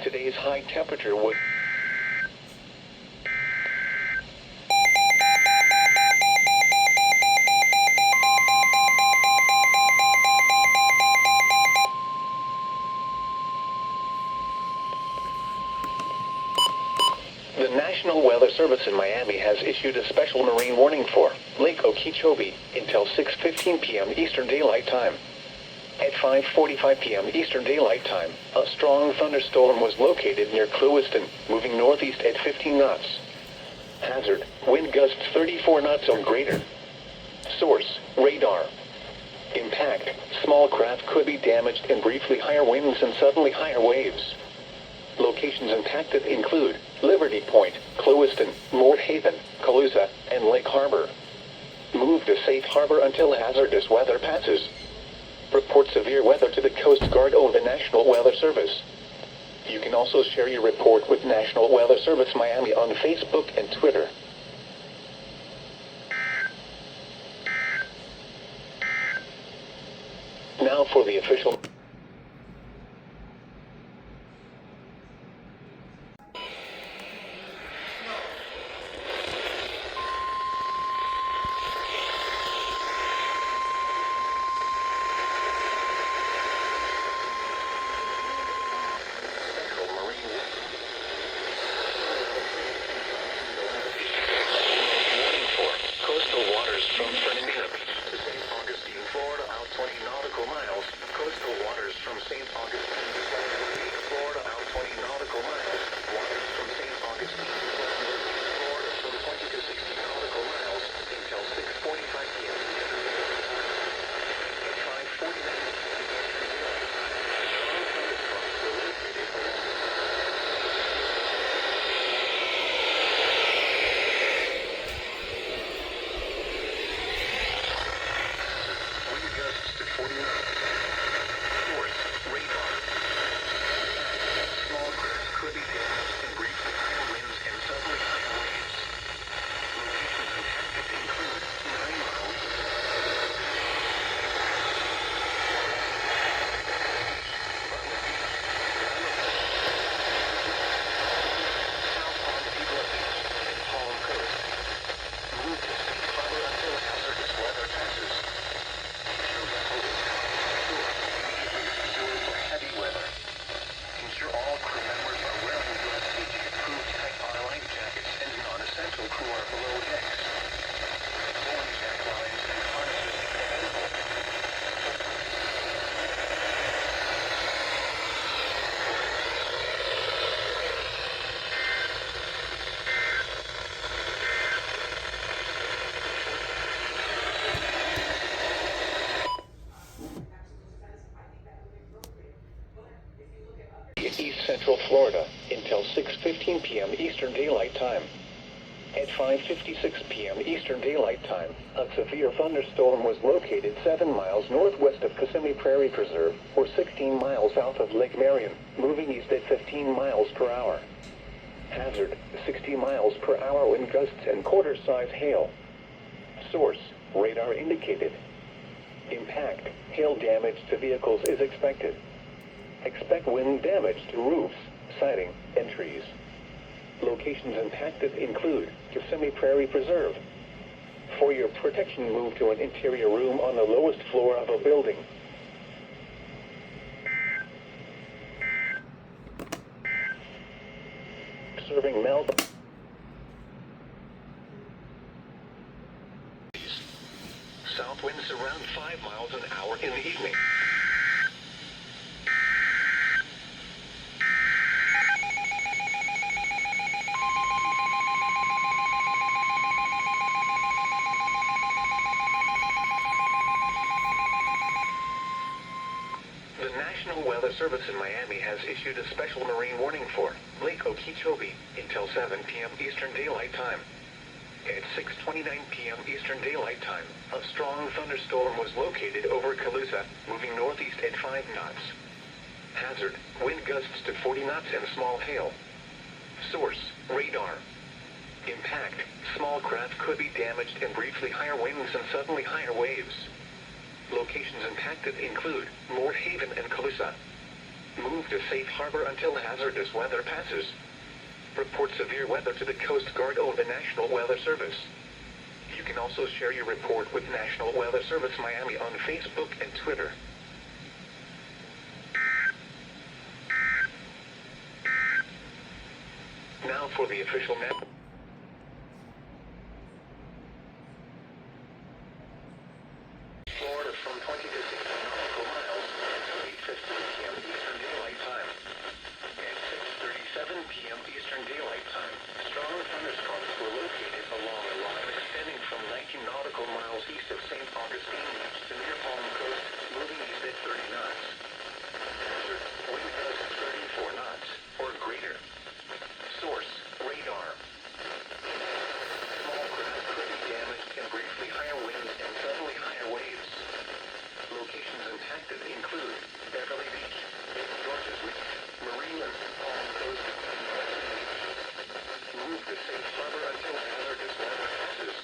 Today's high temperature was The National Weather Service in Miami has issued a special marine warning for Lake Okeechobee until 6:15 p.m. Eastern Daylight Time. At 5:45 p.m. Eastern Daylight Time, a strong thunderstorm was located near Clewiston, moving northeast at 15 knots. Hazard, wind gusts 34 knots or greater. Source, radar. Impact, small craft could be damaged in briefly higher winds and suddenly higher waves. Locations impacted include Liberty Point, Clewiston, Mort Haven, Calusa, and Lake Harbor. Move to safe harbor until hazardous weather passes. Report severe weather to the Coast Guard or the National Weather Service. You can also share your report with National Weather Service Miami on Facebook and Twitter. Now for the official... East Central Florida until 6:15 p.m. Eastern Daylight Time. At 5:56 p.m. Eastern Daylight Time, a severe thunderstorm was located 7 miles northwest of Kissimmee Prairie Preserve, or 16 miles south of Lake Marion, moving east at 15 miles per hour. Hazard, 60 miles per hour wind gusts and quarter-size hail. Source, radar indicated. Impact, hail damage to vehicles is expected. Expect wind damage to roofs, siding, and trees. Locations impacted include Kissimmee Prairie Preserve. For your protection, move to an interior room on the lowest floor of a building. Serving Melbourne. South winds around 5 miles an hour in the evening. The National Weather Service in Miami has issued a special marine warning for Lake Okeechobee until 7 p.m. Eastern Daylight Time. At 6:29 p.m. Eastern Daylight Time, a strong thunderstorm was located over Calusa, moving northeast at 5 knots. Hazard, wind gusts to 40 knots and small hail. Source, radar. Impact, small craft could be damaged in briefly higher winds and suddenly higher waves. Locations impacted include Mort Haven and Calusa. Move to safe harbor until hazardous weather passes. Report severe weather to the Coast Guard or the National Weather Service. You can also share your report with National Weather Service Miami on Facebook and Twitter. Now for the official map. Florida from 20 to 60 nautical miles until 8:15 p.m. Eastern Daylight Time. At 6:37 p.m. Eastern Daylight Time, strong thunderstorms were located along a line extending from 19 nautical miles east of St. Augustine Beach to near Palm Coast, moving east at 30 knots. Hazard, wind gusts 34 knots or greater. Source, radar. Small craft could be damaged and briefly higher winds and suddenly higher waves. Locations impacted include Beverly Beach, Georges Reef, Marineland, Palm Coast, and West Beach. Move to safe harbor until hazardous weather passes.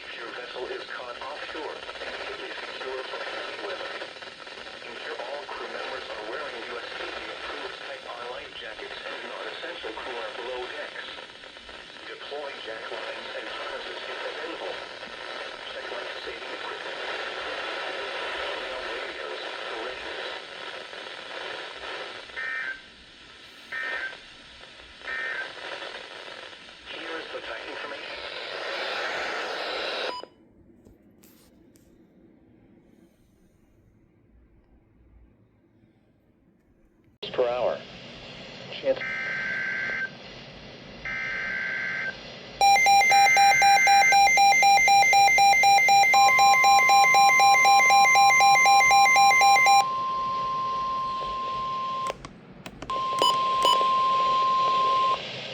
If your vessel is caught offshore, immediately secure from heavy weather. Ensure all crew members are wearing U.S. Navy approved Type R life jackets and non-essential crew are below decks. Deploy jack lines and harnesses if available. Check life-saving equipment. Radios for readiness. Here is the type information. Per hour. Chance.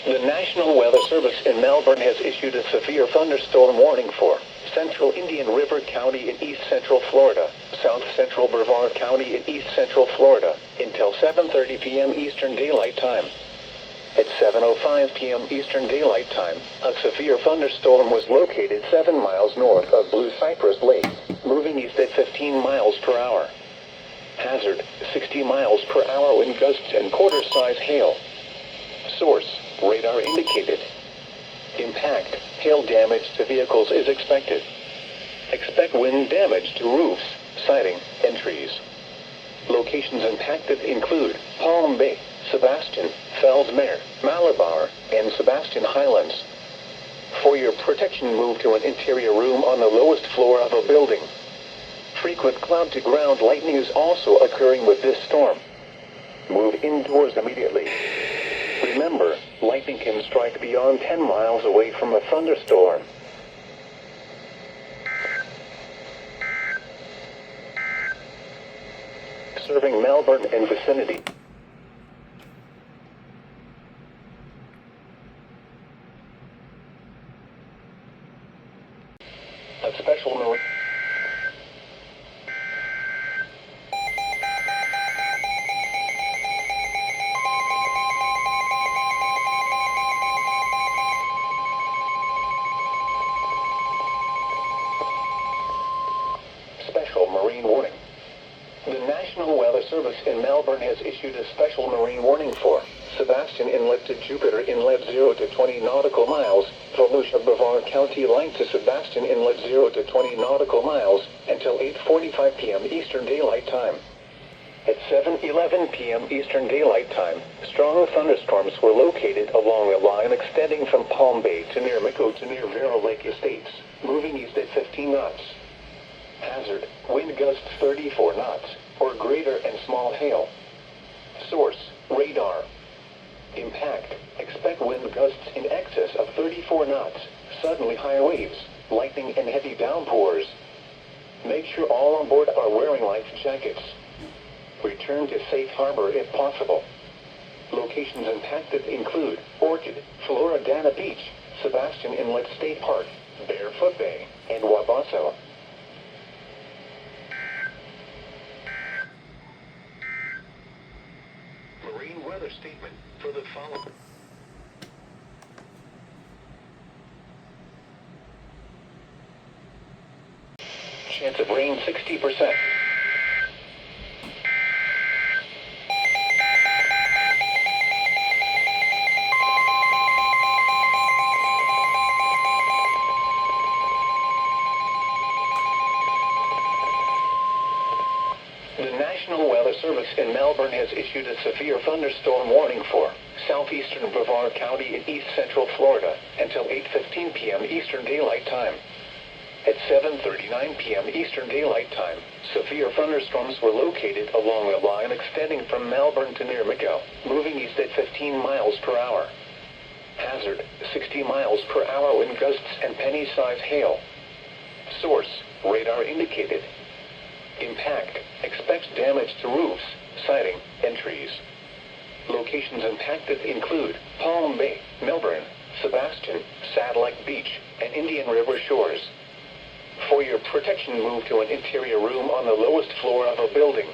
The National Weather Service in Melbourne has issued a severe thunderstorm warning for Central Indian River County in East Central Florida, South Central Brevard County in East Central Florida, until 7:30 p.m. Eastern Daylight Time. At 7:05 p.m. Eastern Daylight Time, a severe thunderstorm was located 7 miles north of Blue Cypress Lake, moving east at 15 miles per hour. Hazard, 60 miles per hour wind gusts and quarter-size hail. Source, radar indicated. Impact, hail damage to vehicles is expected. Expect wind damage to roofs, siding, and trees. Locations impacted include Palm Bay, Sebastian, Fellsmere, Malabar, and Sebastian Highlands. For your protection, move to an interior room on the lowest floor of a building. Frequent cloud-to-ground lightning is also occurring with this storm. Move indoors immediately. Remember, lightning can strike beyond 10 miles away from a thunderstorm. Serving Melbourne and vicinity. A special marine. Special marine warning. The National Weather Service in Melbourne has issued a special marine warning for Sebastian Inlet to Jupiter Inlet 0 to 20 nautical miles, Volusia Brevard County line to Sebastian Inlet 0 to 20 nautical miles, until 8:45 p.m. Eastern Daylight Time. At 7:11 p.m. Eastern Daylight Time, strong thunderstorms were located along a line extending from Palm Bay to near Miko to near Vero Lake Estates, moving east at 15 knots. Hazard, wind gusts 34 knots, or greater and small hail. Source, radar. Impact, expect wind gusts in excess of 34 knots, suddenly high waves, lightning and heavy downpours. Make sure all on board are wearing life jackets. Return to safe harbor if possible. Locations impacted include Orchid, Floridana Beach, Sebastian Inlet State Park, Barefoot Bay, and Wabasso. Marine weather statement for the following. Chance of rain 60%. The National Weather Service in Melbourne has issued a severe thunderstorm warning for southeastern Brevard County in east central Florida until 8:15 p.m. Eastern Daylight Time. At 7:39 p.m. Eastern Daylight Time, severe thunderstorms were located along the line extending from Melbourne to near Miguel, moving east at 15 miles per hour. Hazard, 60 miles per hour wind gusts and penny-size hail. Source, radar indicated. Impact, expect damage to roofs, siding, and trees. Locations impacted include Palm Bay, Melbourne, Sebastian, Satellite Beach, and Indian River shores. For your protection, move to an interior room on the lowest floor of a building.